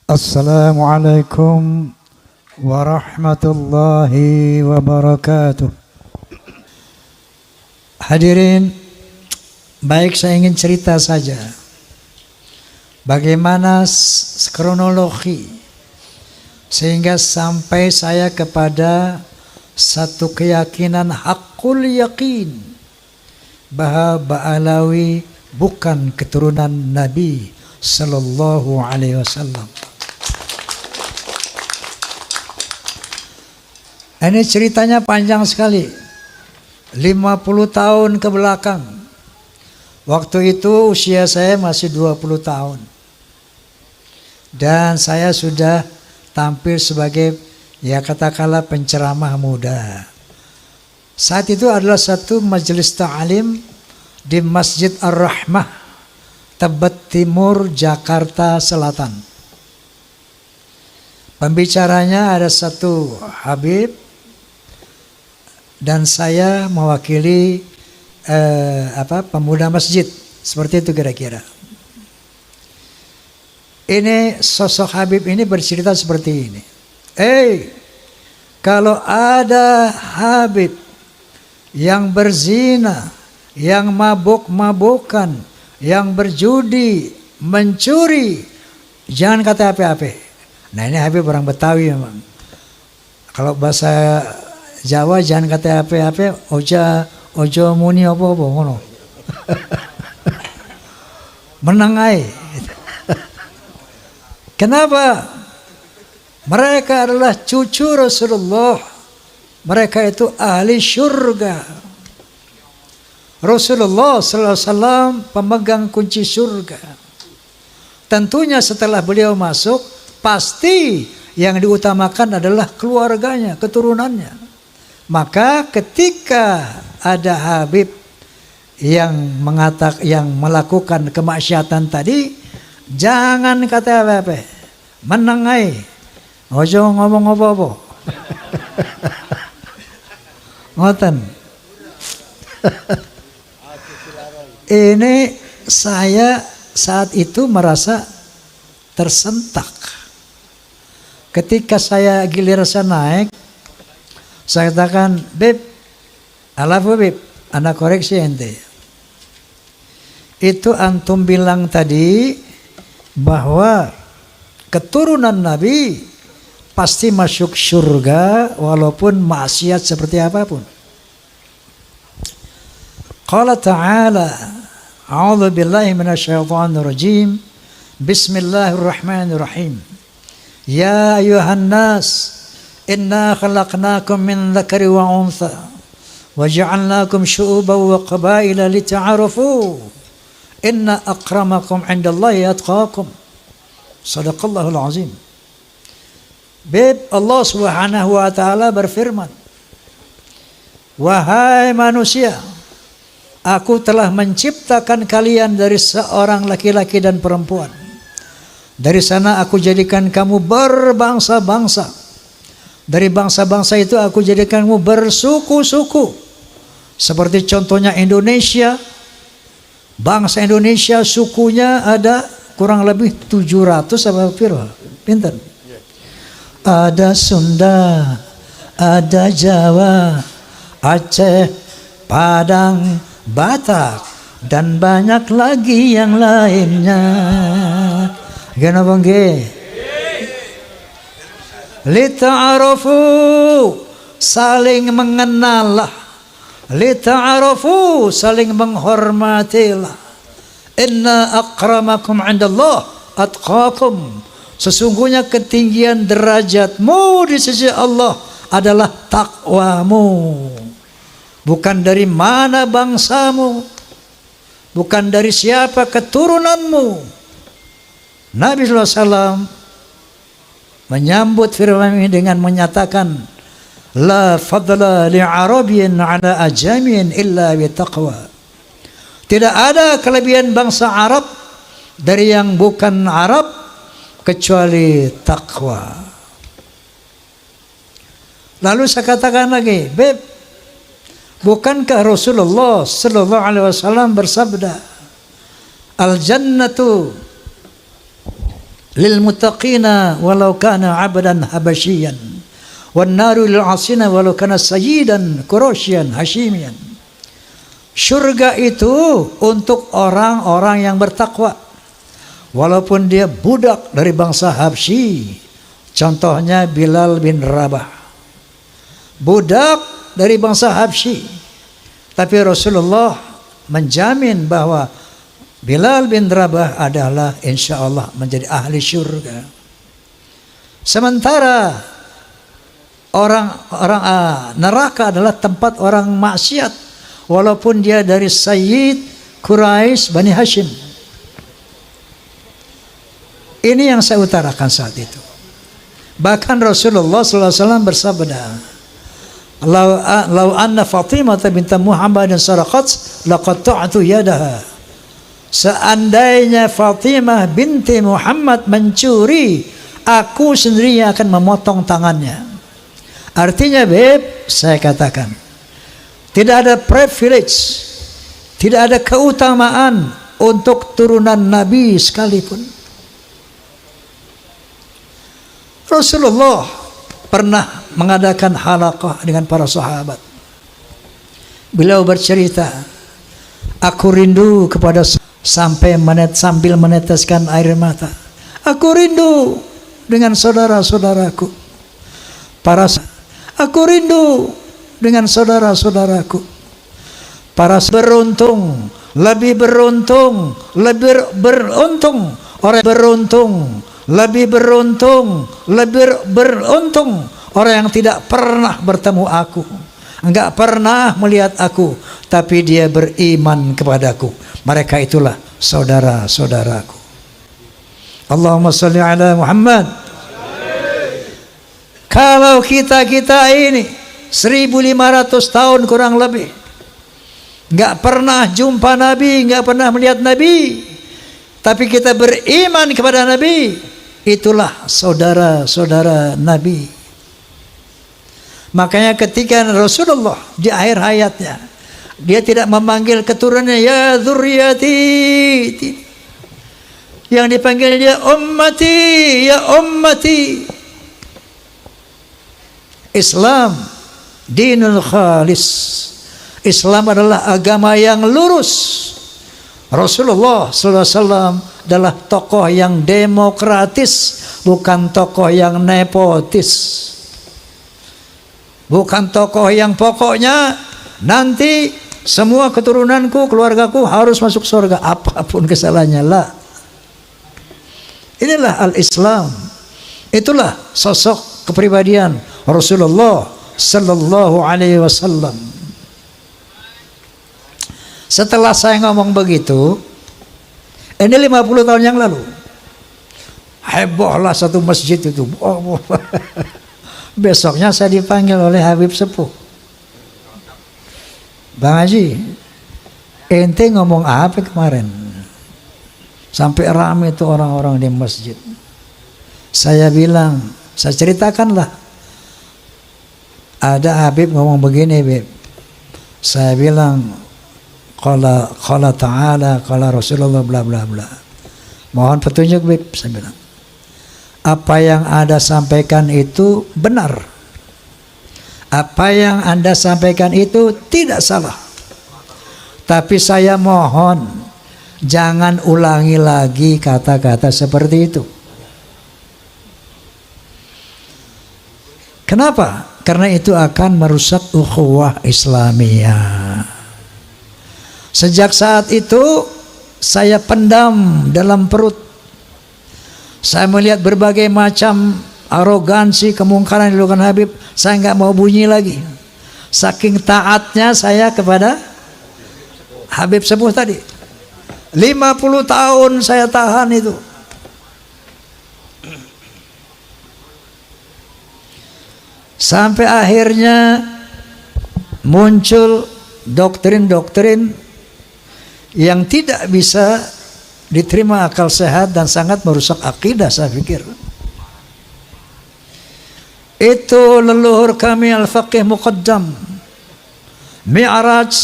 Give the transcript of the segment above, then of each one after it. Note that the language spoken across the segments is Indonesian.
Assalamualaikum warahmatullahi wabarakatuh. Hadirin, baik, saya ingin cerita saja bagaimana kronologi sehingga sampai saya kepada satu keyakinan hakul yakin bahwa Ba'alawi bukan keturunan Nabi Sallallahu Alaihi Wasallam. Ini ceritanya panjang sekali, 50 tahun ke belakang. Waktu itu usia saya masih 20 tahun. Dan saya sudah tampil sebagai, ya katakanlah, penceramah muda. Saat itu adalah satu majelis ta'lim di Masjid Ar-Rahmah, Tebet Timur, Jakarta Selatan. Pembicaranya ada satu Habib, dan saya mewakili pemuda masjid, seperti itu kira-kira. Ini sosok Habib ini bercerita seperti ini. Kalau ada Habib yang berzina, yang mabuk-mabukan, yang berjudi, mencuri, jangan kata apa-apa. Nah, ini Habib orang Betawi memang. Kalau bahasa Jawa jangan kata apa-apa, ojo muni apa-apa ngono. Menengai. Kenapa? Mereka adalah cucu Rasulullah. Mereka itu ahli surga. Rasulullah sallallahu alaihi wasallam pemegang kunci surga. Tentunya setelah beliau masuk, pasti yang diutamakan adalah keluarganya, keturunannya. Maka ketika ada Habib yang melakukan kemaksiatan tadi, jangan kata apa-apa, menengai, ojo ngomong apa-apa. Ngoten. Ini saya saat itu merasa tersentak. Ketika saya giliran naik, saya katakan, Beb, alafu Beb, anak koreksi ente. Itu antum bilang tadi bahwa keturunan Nabi pasti masuk surga walaupun maksiat seperti apapun. Qala ta'ala, a'udzu billahi minasyaitonir rajim. Bismillahirrahmanirrahim. Ya ayuhan nas, inna khalaqnakum min dzakari wa untha wa ja'alnakum syu'uban wa qabaila lita'arafu inna akramakum 'indallahi atqakum. Shadaqallahul azim. Beb, Allah Subhanahu wa taala berfirman, wahai manusia, aku telah menciptakan kalian dari seorang laki-laki dan perempuan. Dari sana aku jadikan kamu berbangsa-bangsa. Dari bangsa-bangsa itu aku jadikanmu bersuku-suku. Seperti contohnya Indonesia. Bangsa Indonesia sukunya ada kurang lebih 700 apa pinter. Ada Sunda, ada Jawa, Aceh, Padang, Batak, dan banyak lagi yang lainnya. Kenapa nggih? Lita'arafu, saling mengenallah. Lita'arafu, saling menghormatilah. Inna akramakum 'indallah atqakum. Sesungguhnya ketinggian derajatmu di sisi Allah adalah takwamu. Bukan dari mana bangsamu, bukan dari siapa keturunanmu. Nabi sallallahu alaihi wasallam menyambut firman ini dengan menyatakan, la fadla li'arabiyyin 'ala ajamiyyin illa bitaqwa. Tidak ada kelebihan bangsa Arab dari yang bukan Arab kecuali takwa. Lalu saya katakan lagi, Beb, bukankah Rasulullah sallallahu alaihi wasallam bersabda, al jannatu lil muttaqina walau kana 'abdan habasyian wan naru lil 'asina walau kana sayyidan quraisyan hashimian. Surga itu untuk orang-orang yang bertakwa walaupun dia budak dari bangsa Habsyi. Contohnya Bilal bin Rabah, budak dari bangsa Habsyi, tapi Rasulullah menjamin bahwa Bilal bin Rabah adalah insya Allah menjadi ahli surga. Sementara orang neraka adalah tempat orang maksiat walaupun dia dari Sayyid Quraisy Bani Hashim. Ini yang saya utarakan saat itu. Bahkan Rasulullah SAW bersabda, "Lau anna Fatimah bint Muhammadin saraqat laqatta'tu yadaha." Seandainya Fatimah binti Muhammad mencuri, aku sendiri akan memotong tangannya. Artinya, beb, saya katakan, tidak ada privilege, tidak ada keutamaan untuk turunan Nabi sekalipun. Rasulullah pernah mengadakan halaqah dengan para sahabat. Beliau bercerita, aku rindu kepada sampai sambil meneteskan air mata. Aku rindu dengan saudara-saudaraku. Aku rindu dengan saudara-saudaraku. Para beruntung, lebih beruntung, lebih beruntung, orang beruntung, lebih beruntung, lebih beruntung orang yang tidak pernah bertemu aku, enggak pernah melihat aku, tapi dia beriman kepadaku. Mereka itulah saudara-saudaraku. Allahumma sholli ala Muhammad. Kalau kita ini 1500 tahun kurang lebih enggak pernah jumpa Nabi, enggak pernah melihat Nabi, tapi kita beriman kepada Nabi, itulah saudara-saudara Nabi. Makanya ketika Rasulullah di akhir hayatnya, dia tidak memanggil keturunannya ya dzurriyyati, yang dipanggil dia ummati, ya ummati. Islam dinul khalis. Islam adalah agama yang lurus. Rasulullah SAW adalah tokoh yang demokratis, bukan tokoh yang nepotis, bukan tokoh yang pokoknya nanti semua keturunanku, keluargaku harus masuk surga apapun kesalahannya. Lah, inilah al-Islam. Itulah sosok kepribadian Rasulullah Sallallahu Alaihi Wasallam. Setelah saya ngomong begitu, ini 50 tahun yang lalu, hebohlah satu masjid itu. Besoknya saya dipanggil oleh Habib Sepuh, Bang Haji, ente ngomong apa kemarin? Sampai ramai itu orang-orang di masjid. Saya bilang, saya ceritakanlah. Ada Habib ngomong begini, Beb. Saya bilang, qala ta'ala, qala Rasulullah, bla bla bla. Mohon petunjuk, Beb, saya bilang. Apa yang Anda sampaikan itu benar. Apa yang Anda sampaikan itu tidak salah. Tapi saya mohon jangan ulangi lagi kata-kata seperti itu. Kenapa? Karena itu akan merusak ukhuwah Islamiyah. Sejak saat itu saya pendam dalam perut. Saya melihat berbagai macam arogansi, kemungkaran yang dilakukan Habib. Saya nggak mau bunyi lagi. Saking taatnya saya kepada Habib Sepuh tadi. 50 tahun saya tahan itu. Sampai akhirnya muncul doktrin-doktrin yang tidak bisa diterima akal sehat dan sangat merusak akidah, saya pikir. Itu leluhur kami Al-Faqih Muqaddam, Mi'raj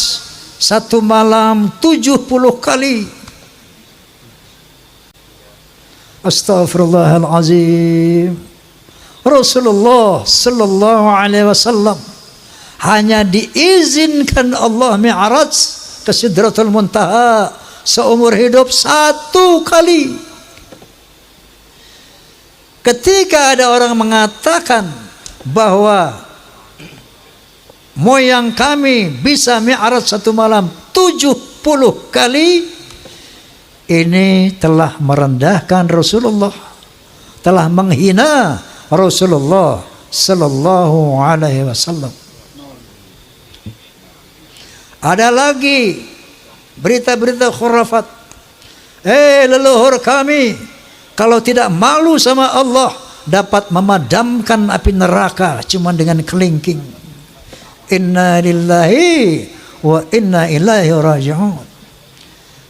satu malam 70 kali. Astaghfirullahalazim. Rasulullah sallallahu alaihi wasallam hanya diizinkan Allah mi'raj ke Sidratul Muntaha seumur hidup 1 kali. Ketika ada orang mengatakan bahwa moyang kami bisa mi'raj 1 malam 70 kali, ini telah merendahkan Rasulullah, telah menghina Rasulullah sallallahu alaihi wasallam. Ada lagi berita-berita khurafat. Leluhur kami kalau tidak malu sama Allah dapat memadamkan api neraka cuma dengan kelingking. Inna lillahi wa inna ilaihi raji'un.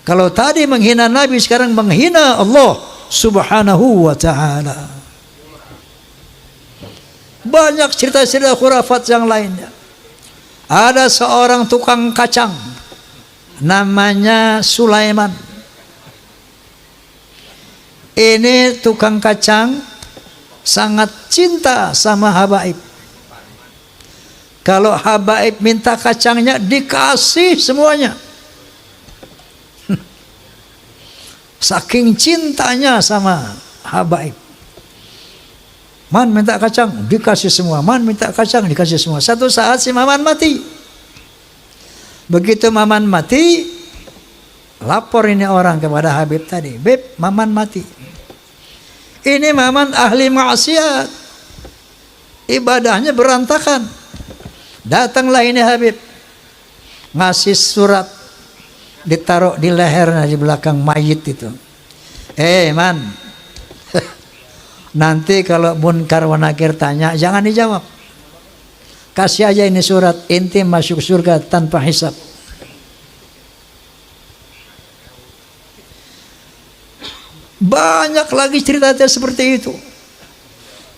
Kalau tadi menghina Nabi, sekarang menghina Allah subhanahu wa ta'ala. Banyak cerita-cerita khurafat yang lainnya. Ada seorang tukang kacang namanya Sulaiman. Ini tukang kacang sangat cinta sama habaib. Kalau habaib minta kacangnya dikasih semuanya. Saking cintanya sama habaib. Man minta kacang dikasih semua, man minta kacang dikasih semua. Satu saat si Maman mati. Begitu Maman mati, lapor ini orang kepada Habib tadi, Beb, Maman mati. Ini Maman ahli maksiat, ibadahnya berantakan. Datanglah ini Habib, ngasih surat, ditaruh di lehernya di belakang mayit itu. Man, nanti kalau Munkar wa Nakir tanya, jangan dijawab. Kasih aja ini surat, inti masuk surga tanpa hisab. Banyak lagi cerita seperti itu.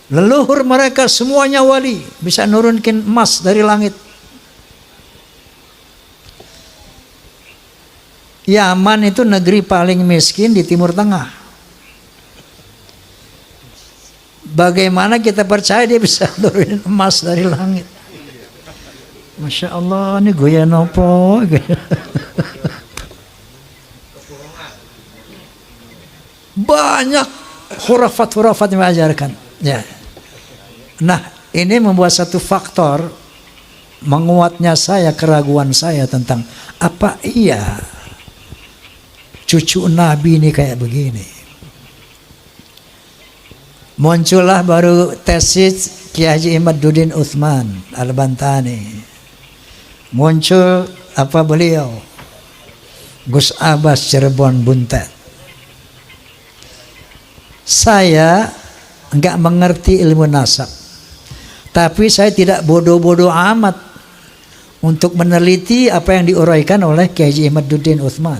Leluhur mereka semuanya wali, bisa nurunkin emas dari langit. Yaman itu negeri paling miskin di Timur Tengah. Bagaimana kita percaya dia bisa turunin emas dari langit? Masya Allah, ini goyang apa? Banyak khurafat-khurafat yang mengajarkan. Ya. Nah, ini membuat satu faktor menguatnya saya, keraguan saya tentang apa iya cucu Nabi ini kayak begini. Muncullah baru tesis Kiai Haji Imaduddin Utsman Al-Bantani. Muncul apa beliau? Gus Abbas Cirebon Buntet. Saya enggak mengerti ilmu nasab, tapi saya tidak bodoh-bodoh amat untuk meneliti apa yang diuraikan oleh Kiai Haji Imaduddin Utsman.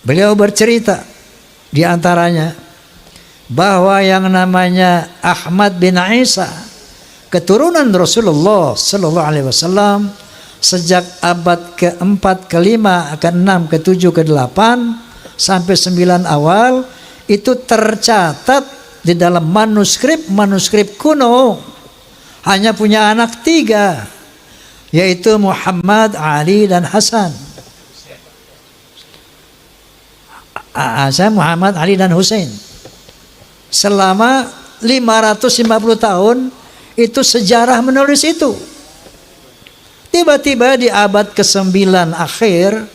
Beliau bercerita di antaranya bahwa yang namanya Ahmad bin Isa, keturunan Rasulullah sallallahu alaihi wasallam, sejak abad ke-4, ke-5, ke-6, ke-7, ke-8 sampai 9 awal itu tercatat di dalam manuskrip kuno, hanya punya anak 3, yaitu Muhammad, Ali, dan Hasan. Muhammad, Ali, dan Hussein. Selama 550 tahun itu sejarah menulis itu. Tiba-tiba di abad ke-9 akhir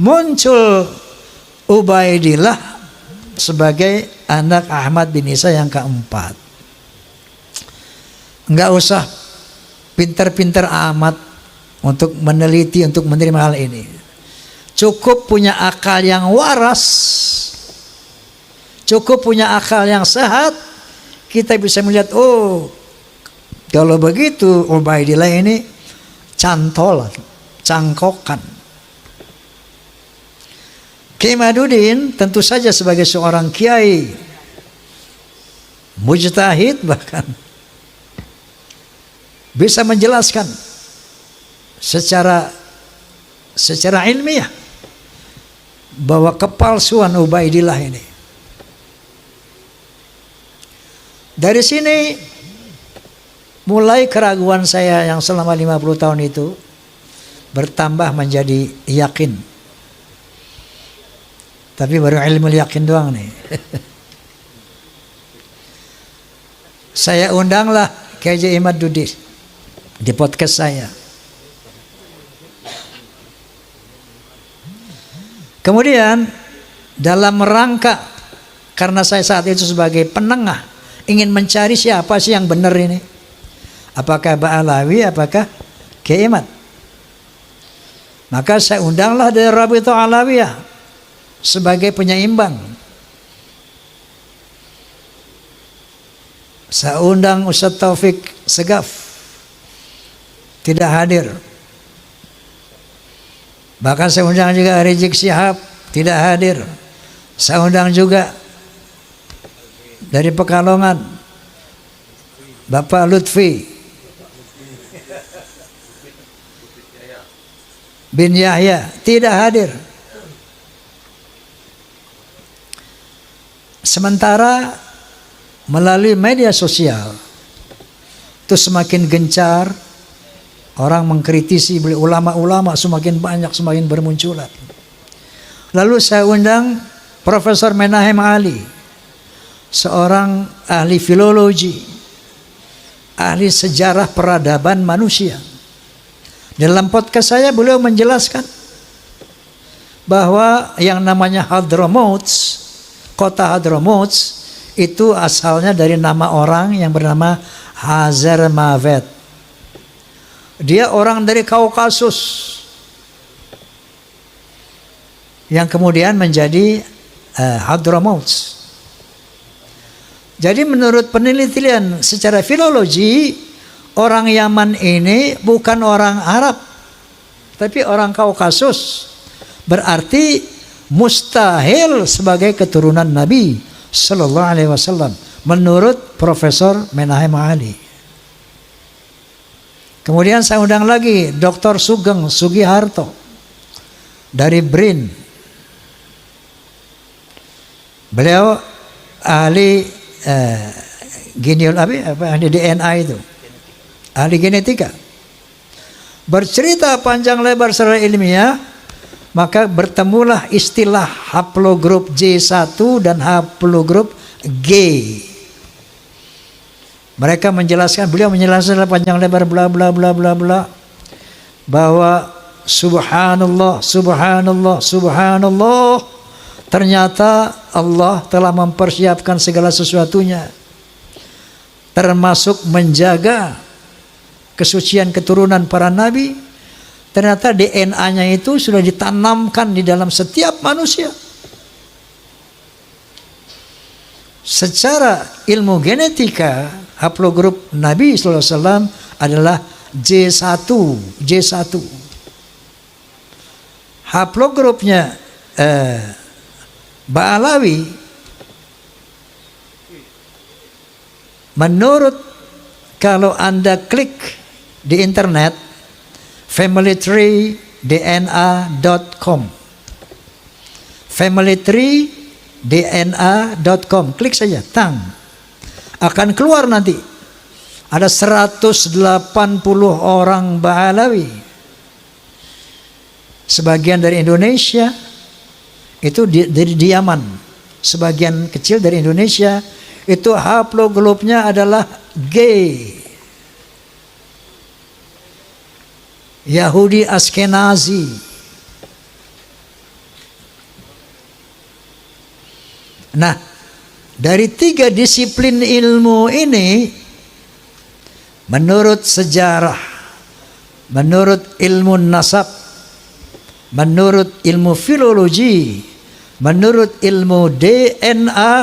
muncul Ubaidillah sebagai anak Ahmad bin Isa yang keempat. Enggak usah pinter-pinter amat untuk meneliti, untuk menerima hal ini. Cukup punya akal yang waras, cukup punya akal yang sehat, kita bisa melihat, oh kalau begitu Ubaidillah ini cantolan, cangkokan. Kiai Imaduddin tentu saja sebagai seorang kiai mujtahid, bahkan bisa menjelaskan secara ilmiah bahwa kepalsuan Ubaidillah ini. Dari sini mulai keraguan saya yang selama 50 tahun itu bertambah menjadi yakin. Tapi baru ilmu yakin doang nih. Saya undanglah KJ Imad Dudi di podcast saya. Kemudian dalam rangka, karena saya saat itu sebagai penengah ingin mencari siapa sih yang benar ini, apakah Ba'alawi, apakah Kiai Imad. Maka saya undanglah dari Rabithah Alawiyah sebagai penyeimbang. Saya undang Ustaz Taufik Segaf, tidak hadir. Bahkan saya undang juga Rizik Syihab, tidak hadir. Saya undang juga dari Pekalongan Bapak Lutfi bin Yahya, tidak hadir. Sementara melalui media sosial itu semakin gencar, orang mengkritisi ulama-ulama semakin banyak, semakin bermunculan. Lalu saya undang Profesor Menahem Ali, seorang ahli filologi, ahli sejarah peradaban manusia. Dalam podcast saya beliau menjelaskan bahwa yang namanya Hadramaut, kota Hadramaut itu asalnya dari nama orang yang bernama Hazar Mavet. Dia orang dari Kaukasus yang kemudian menjadi Hadramaut. Jadi menurut penelitian secara filologi, orang Yaman ini bukan orang Arab, tapi orang Kaukasus. Berarti mustahil sebagai keturunan Nabi Sallallahu Alaihi Wasallam menurut Profesor Menahem Ali. Kemudian saya undang lagi Dr. Sugeng Sugiharto dari BRIN. Beliau ahli ahli DNA itu, ahli genetika. Bercerita panjang lebar secara ilmiah, maka bertemulah istilah haplogrup J1 dan haplogrup G. Mereka menjelaskan, beliau menjelaskan panjang lebar bla bla bla bla bla, bahwa subhanallah, subhanallah, subhanallah, ternyata Allah telah mempersiapkan segala sesuatunya, termasuk menjaga kesucian keturunan para nabi. Ternyata DNA-nya itu sudah ditanamkan di dalam setiap manusia. Secara ilmu genetika, haplogrup Nabi SAW adalah J1. Haplogrupnya Ba'alawi, menurut kalau Anda klik di internet familytreedna.com, familytreedna.com, klik saja, akan keluar nanti ada 180 orang Ba'alawi, sebagian dari Indonesia, itu dari Yaman, sebagian kecil dari Indonesia, itu haplogrupnya adalah G, Yahudi Askenazi. Nah, dari 3 disiplin ilmu ini, menurut sejarah, menurut ilmu nasab, menurut ilmu filologi, menurut ilmu DNA,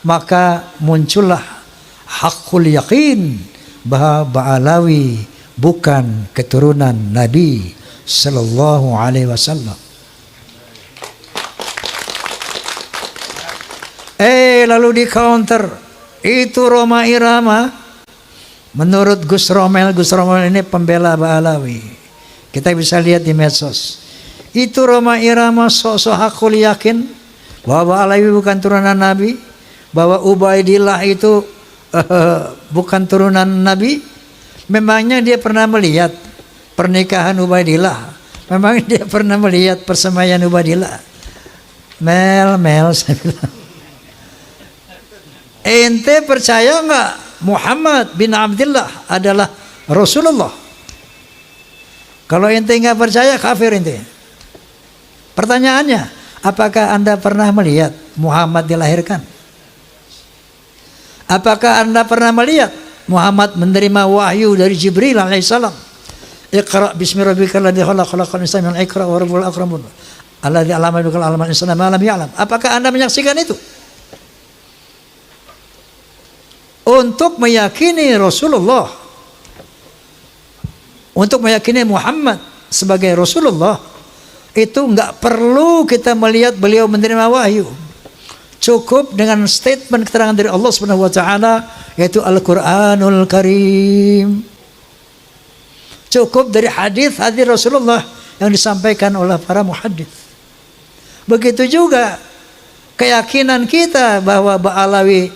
maka muncullah hakul yakin bahwa Ba'alawi bukan keturunan Nabi Sallallahu Alaihi Wasallam. Lalu di counter itu Roma Irama, menurut Gus Romel ini pembela Ba'alawi. Kita bisa lihat di medsos. Itu Roma Irama sok-sok hakul yakin bahwa Alawi bukan turunan Nabi, bahwa Ubaidillah itu bukan turunan Nabi. Memangnya dia pernah melihat pernikahan Ubaidillah? Memang dia pernah melihat persemaian Ubaidillah? Mel, saya bilang. Ente percaya nggak Muhammad bin Abdullah adalah Rasulullah? Kalau ente nggak percaya, kafir ente. Pertanyaannya, apakah Anda pernah melihat Muhammad dilahirkan? Apakah Anda pernah melihat Muhammad menerima wahyu dari Jibril alaihissalam? Iqra bismi rabbikal ladzi khalaq, khalaqal insana min 'alaq, iqra wa rabbukal akram alladzi 'allama bil qalam 'allama al-insana ma lam ya'lam. Apakah Anda menyaksikan itu? Untuk meyakini Rasulullah, untuk meyakini Muhammad sebagai Rasulullah, itu nggak perlu kita melihat beliau menerima wahyu. Cukup dengan statement keterangan dari Allah Subhanahu wa taala, yaitu Al-Qur'anul Karim. Cukup dari hadis-hadis Rasulullah yang disampaikan oleh para muhaddits. Begitu juga keyakinan kita bahwa Ba'alawi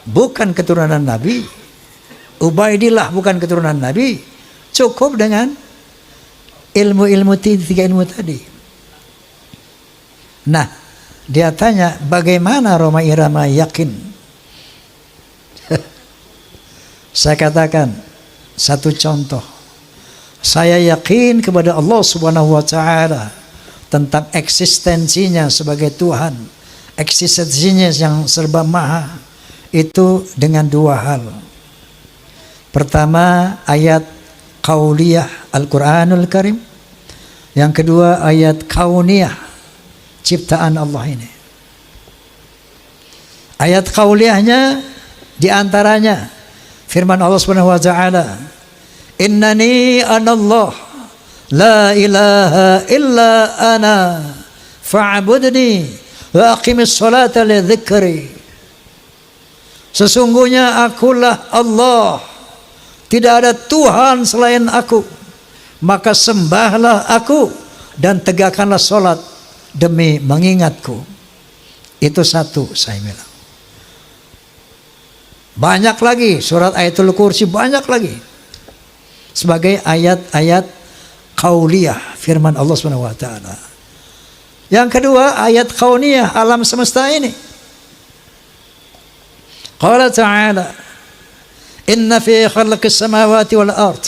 bukan keturunan Nabi, Ubaidillah bukan keturunan Nabi. Cukup dengan ilmu-ilmu tiga ilmu tadi. Nah, dia tanya, bagaimana Roma Irama yakin? Saya katakan satu contoh. Saya yakin kepada Allah Subhanahu wa taala tentang eksistensinya sebagai Tuhan, eksistensinya yang serba maha, itu dengan dua hal. Pertama, ayat qauliyah Al-Quranul Karim. Yang kedua, ayat kauniyah, ciptaan Allah ini. Ayat qauliyahnya diantaranya firman Allah Subhanahu wa taala, innani anallah la ilaha illa ana fa'budni wa aqimis salata li dzikri. Sesungguhnya akulah Allah, tidak ada Tuhan selain aku, maka sembahlah aku dan tegakkanlah solat demi mengingatku. Itu satu, saya bilang. Banyak lagi surat Ayatul Kursi, banyak lagi sebagai ayat-ayat qauliyah firman Allah Subhanahu wa taala. Yang kedua, ayat kauniyah alam semesta ini. Qala ta'ala, inna fi khalqis samawati wal ard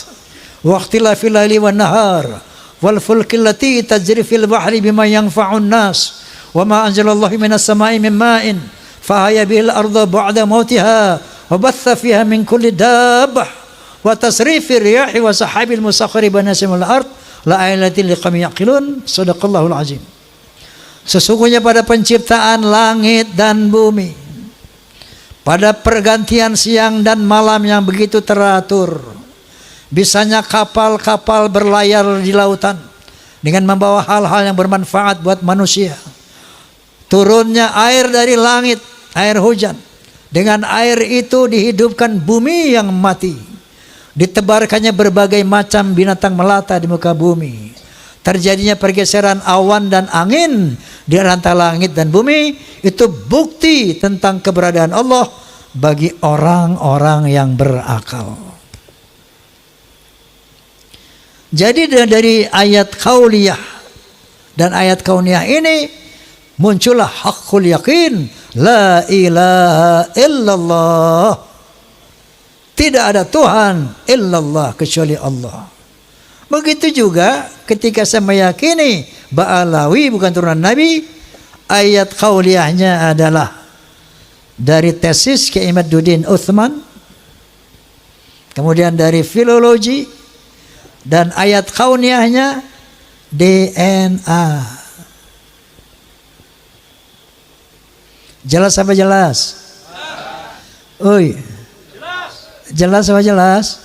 wa ikhtilafil laili wan nahar wal fulki allati tajri fil bahri bima yanfa'un nas wa ma anzalallahu minas sama'i min ma'in fahaya bil arda ba'da mautiha wa batha fiha min kulli dabbah wa tasrifir riyahi wa sahabil musakhkhari baina samai wal ard la ayatin liqaumin yaqilun. Shadaqallahul azim. Sesungguhnya pada penciptaan langit dan bumi, pada pergantian siang dan malam yang begitu teratur, bisanya kapal-kapal berlayar di lautan dengan membawa hal-hal yang bermanfaat buat manusia, turunnya air dari langit, air hujan, dengan air itu dihidupkan bumi yang mati, ditebarkannya berbagai macam binatang melata di muka bumi, terjadinya pergeseran awan dan angin di antara langit dan bumi. Itu bukti tentang keberadaan Allah bagi orang-orang yang berakal. Jadi dari ayat qauliyah dan ayat kauniyah ini muncullah haqqul yakin, la ilaha illallah, tidak ada Tuhan illallah kecuali Allah. Begitu juga ketika saya meyakini Ba'alawi bukan turunan Nabi, ayat qauliyahnya adalah dari tesis Kiai Imaduddin Utsman, kemudian dari filologi, dan ayat kauniyahnya DNA. Jelas apa jelas? Oi. Jelas apa jelas?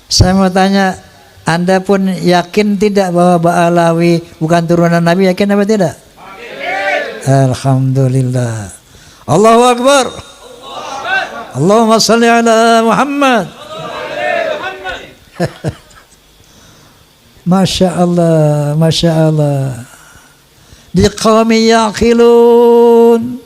Saya mau tanya, Anda pun yakin tidak bahwa Ba'alawi bukan turunan Nabi? Yakin apa tidak? Alhamdulillah. Allahu Akbar. Allahumma salli ala Muhammad. Masya Allah, Masya Allah. Liqawmi yaqilun.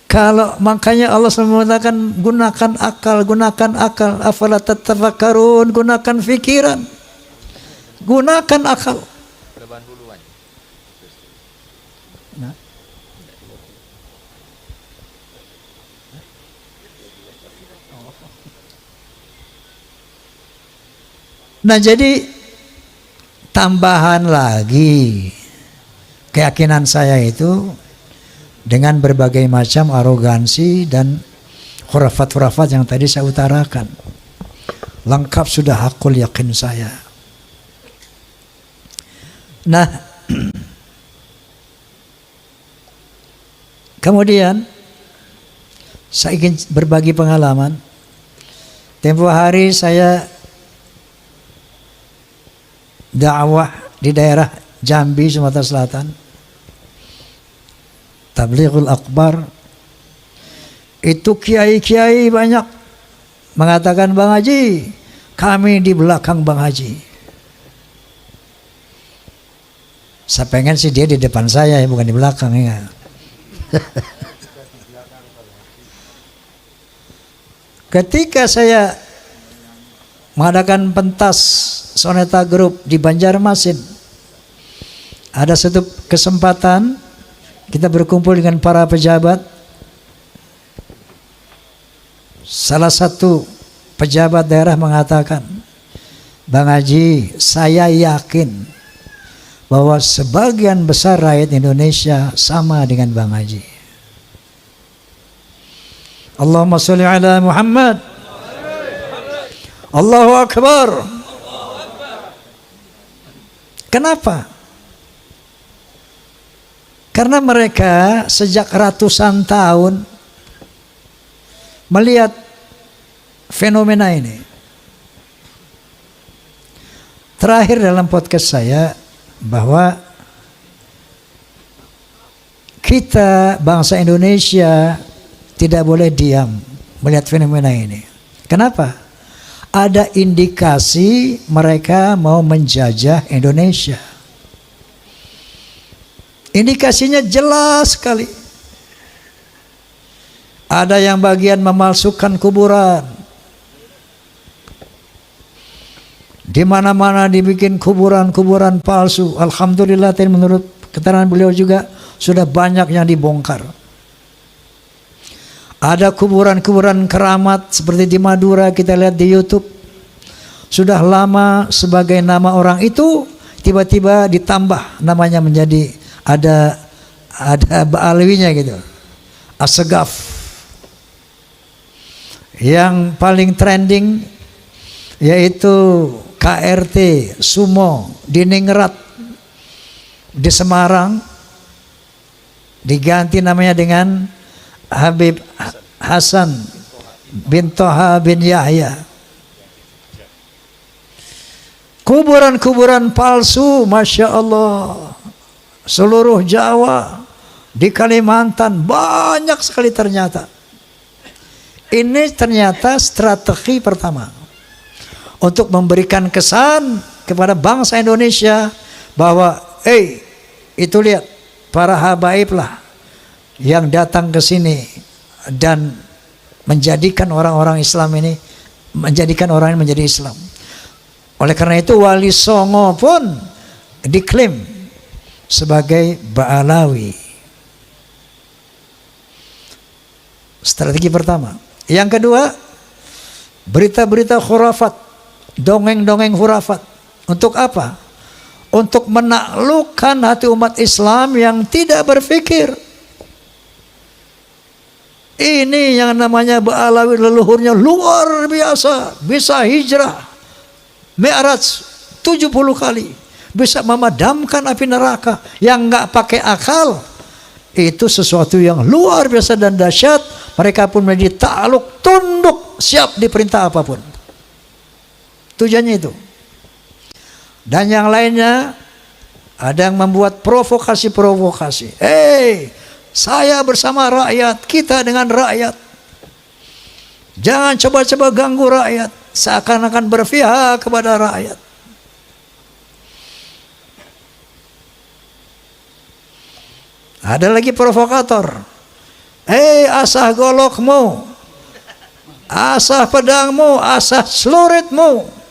Kalau makanya Allah mengatakan gunakan akal, gunakan akal. Afala tatafakkarun, gunakan fikiran. Gunakan akal. Nah, jadi tambahan lagi keyakinan saya itu dengan berbagai macam arogansi dan khurafat-khurafat yang tadi saya utarakan. Lengkap sudah hakul yakin saya. Nah, kemudian saya ingin berbagi pengalaman. Tempo hari saya dakwah di daerah Jambi, Sumatera Selatan. Tablighul Akbar. Itu kiai-kiai banyak mengatakan, Bang Haji, kami di belakang Bang Haji. Saya pengen sih dia di depan saya, bukan di belakang ya. Ketika saya mengadakan pentas Soneta Group di Banjarmasin, ada satu kesempatan kita berkumpul dengan para pejabat. Salah satu pejabat daerah mengatakan, Bang Haji, saya yakin bahwa sebagian besar rakyat Indonesia sama dengan Bang Haji. Allahumma sholli ala Muhammad. Allahu Akbar. Kenapa? Karena mereka sejak ratusan tahun melihat fenomena ini. Terakhir dalam podcast saya bahwa kita bangsa Indonesia tidak boleh diam melihat fenomena ini. Kenapa? Ada indikasi mereka mau menjajah Indonesia. Indikasinya jelas sekali. Ada yang bagian memalsukan kuburan. Di mana-mana dibikin kuburan-kuburan palsu. Alhamdulillah, menurut keterangan beliau juga sudah banyak yang dibongkar. Ada kuburan-kuburan keramat seperti di Madura, kita lihat di YouTube. Sudah lama sebagai nama orang itu, tiba-tiba ditambah namanya menjadi ada ba'alwinya gitu. Asegaf. Yang paling trending yaitu KRT Sumo di Ningrat di Semarang, diganti namanya dengan Habib Hasan bin Toha bin Yahya. Kuburan-kuburan palsu, Masya Allah, seluruh Jawa, di Kalimantan banyak sekali ternyata. Ini ternyata strategi pertama untuk memberikan kesan kepada bangsa Indonesia bahwa itu lihat para habaib lah yang datang ke sini dan menjadikan orang-orang Islam ini, menjadikan orang ini menjadi Islam. Oleh karena itu Wali Songo pun diklaim sebagai Ba'alawi. Strategi pertama. Yang kedua, berita-berita khurafat, dongeng-dongeng khurafat. Untuk apa? Untuk menaklukkan hati umat Islam yang tidak berpikir. Ini yang namanya Ba'alawi, leluhurnya luar biasa, bisa hijrah Mi'raj 70 kali, bisa memadamkan api neraka yang nggak pakai akal. Itu sesuatu yang luar biasa dan dahsyat. Mereka pun menjadi takluk, tunduk, siap diperintah apapun. Tujuannya itu. Dan yang lainnya ada yang membuat provokasi-provokasi. Saya bersama rakyat, kita dengan rakyat. Jangan coba-coba ganggu rakyat. Seakan-akan berpihak kepada rakyat. Ada lagi provokator. Asah golokmu, asah pedangmu, asah celuritmu.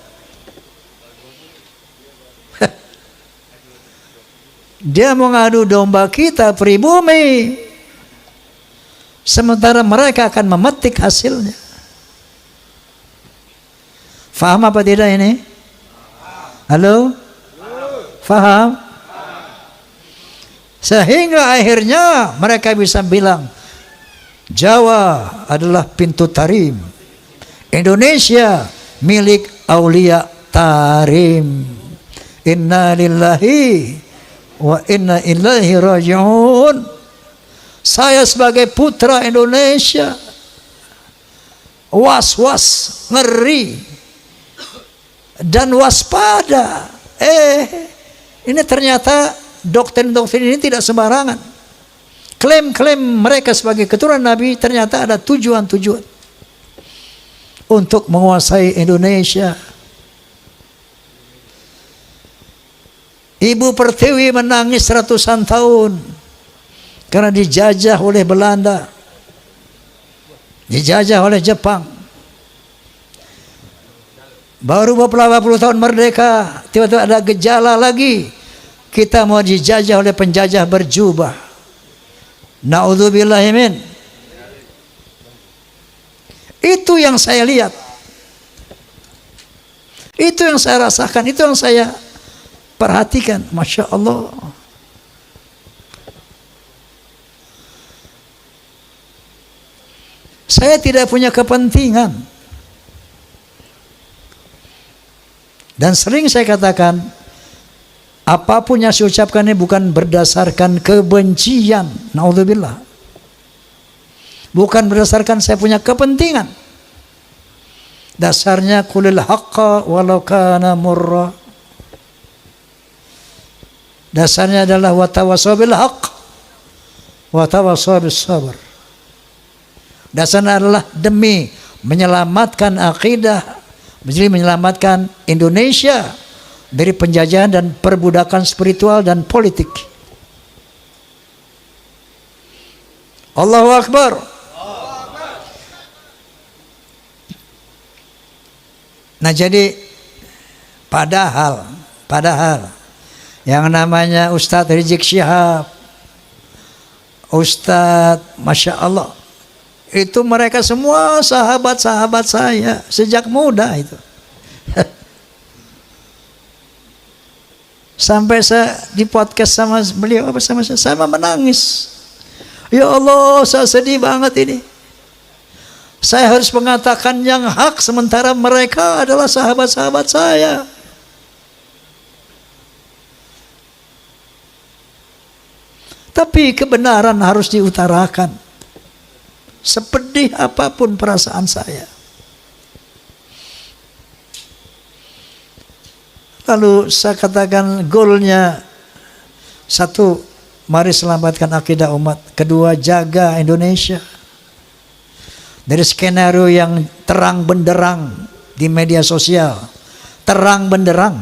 Dia mau ngadu domba kita pribumi, sementara mereka akan memetik hasilnya. Faham apa tidak ini? Halo? Faham? Sehingga akhirnya mereka bisa bilang, Jawa adalah pintu tarim, Indonesia milik Aulia Tarim. Inna lillahi wa inna ilaihi raji'un. Saya sebagai putra Indonesia was-was, ngeri dan waspada. Ini ternyata doktrin-doktrin ini tidak sembarangan. Klaim-klaim mereka sebagai keturunan Nabi ternyata ada tujuan-tujuan untuk menguasai Indonesia. Ibu Pertiwi menangis ratusan tahun karena dijajah oleh Belanda, dijajah oleh Jepang. Baru beberapa puluh tahun merdeka, tiba-tiba ada gejala lagi, kita mau dijajah oleh penjajah berjubah. Na'udzubillahimin. Itu yang saya lihat, itu yang saya rasakan, itu yang saya perhatikan. Masya Allah. Saya tidak punya kepentingan, dan sering saya katakan, apapun yang saya ucapkan ini bukan berdasarkan kebencian, naudzubillah. Bukan berdasarkan saya punya kepentingan. Dasarnya qulil haqqa walau kana murra. Dasarnya adalah watawassaw bil haqq watawassaw bis sabr. Dasarnya adalah demi menyelamatkan akidah, jadi menyelamatkan Indonesia dari penjajahan dan perbudakan spiritual dan politik. Allahu Akbar. Nah jadi padahal yang namanya Ustadz Rizik Syihab, Ustadz Masya Allah, itu mereka semua sahabat-sahabat saya sejak muda itu. Sampai saya di podcast sama beliau bersama saya menangis. Ya Allah, saya sedih banget ini. Saya harus mengatakan yang hak sementara mereka adalah sahabat-sahabat saya. Tapi kebenaran harus diutarakan. Sepedih apapun perasaan saya. Lalu saya katakan goalnya, satu, mari selamatkan akidah umat. Kedua, jaga Indonesia dari skenario yang terang benderang di media sosial. Terang benderang,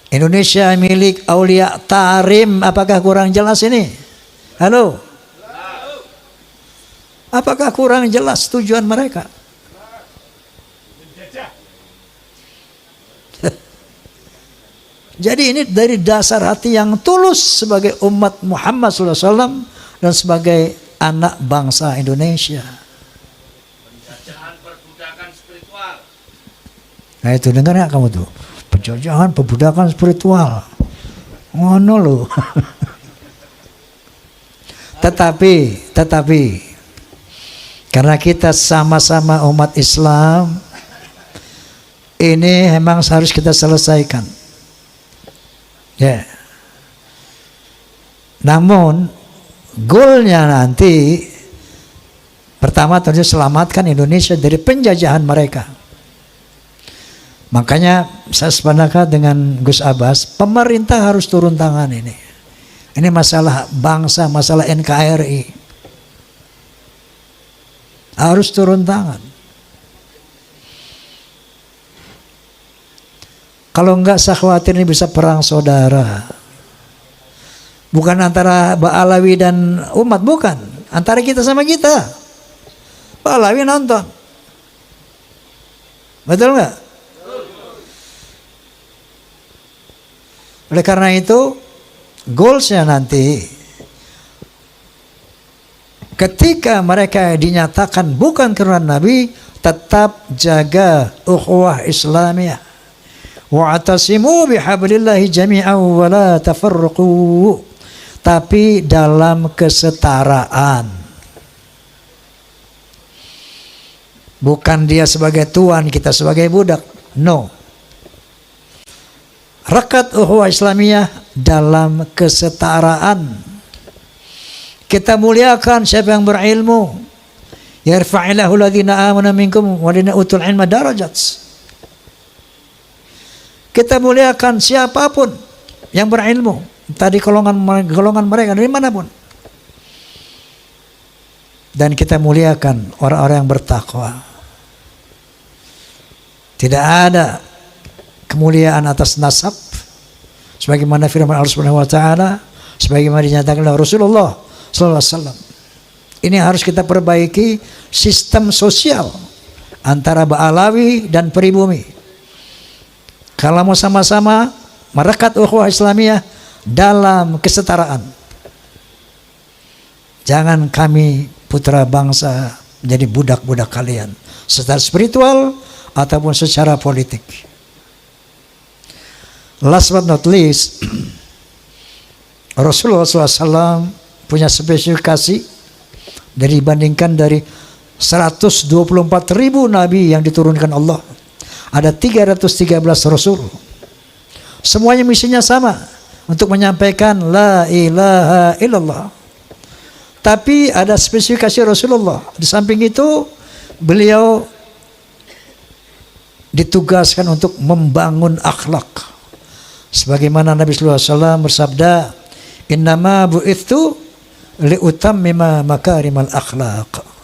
Indonesia milik Aulia Tarim. Apakah kurang jelas ini? Halo? Apakah kurang jelas tujuan mereka? Jadi ini dari dasar hati yang tulus sebagai umat Muhammad SAW dan sebagai anak bangsa Indonesia. Penjajahan perbudakan spiritual. Nah itu dengar ya kamu tuh, penjajahan perbudakan spiritual. Ngono loh. Tetapi karena kita sama-sama umat Islam, ini memang harus kita selesaikan. Ya. Namun goalnya nanti pertama tentu selamatkan Indonesia dari penjajahan mereka. Makanya saya sepakat dengan Gus Abbas, pemerintah harus turun tangan ini. Ini masalah bangsa, masalah NKRI. Harus turun tangan. Kalau enggak saya khawatir ini bisa perang saudara. Bukan antara Ba'alawi dan umat, bukan. Antara kita sama kita. Ba'alawi nonton. Betul nggak? Oleh karena itu, goalsnya nanti, ketika mereka dinyatakan bukan keturunan Nabi, tetap jaga ukhuwah Islamiyah. Wa'tasimu bihablillahi jami'an wa la tafarraqu. Tapi dalam kesetaraan. Bukan dia sebagai tuan, kita sebagai budak. No. Rekat ukhuwah Islamiyah dalam kesetaraan. Kita muliakan siapa yang berilmu. Yarfa'illahu alladhina amanu minkum walladhina utul ilma darajat. Kita muliakan siapapun yang berilmu. Tadi golongan mereka dari manapun. Dan kita muliakan orang-orang yang bertakwa. Tidak ada kemuliaan atas nasab, sebagaimana firman Allah Subhanahu wa taala, sebagaimana dinyatakan oleh Rasulullah sallallahu alaihi wasallam. Ini harus kita perbaiki sistem sosial antara Ba'alawi dan pribumi. Kalau mau sama-sama merekat ukhuwah Islamiyah dalam kesetaraan. Jangan kami putra bangsa menjadi budak-budak kalian, secara spiritual ataupun secara politik. Last but not least, Rasulullah SAW punya spesifikasi dibandingkan dari 124.000 nabi yang diturunkan Allah. Ada 313 Rasul. Semuanya misinya sama, untuk menyampaikan la ilaha illallah. Tapi ada spesifikasi Rasulullah. Di samping itu, beliau ditugaskan untuk membangun akhlak. Sebagaimana Nabi sallallahu alaihi wasallam bersabda, "Innama bu'ithu liutammima makarimal akhlaq."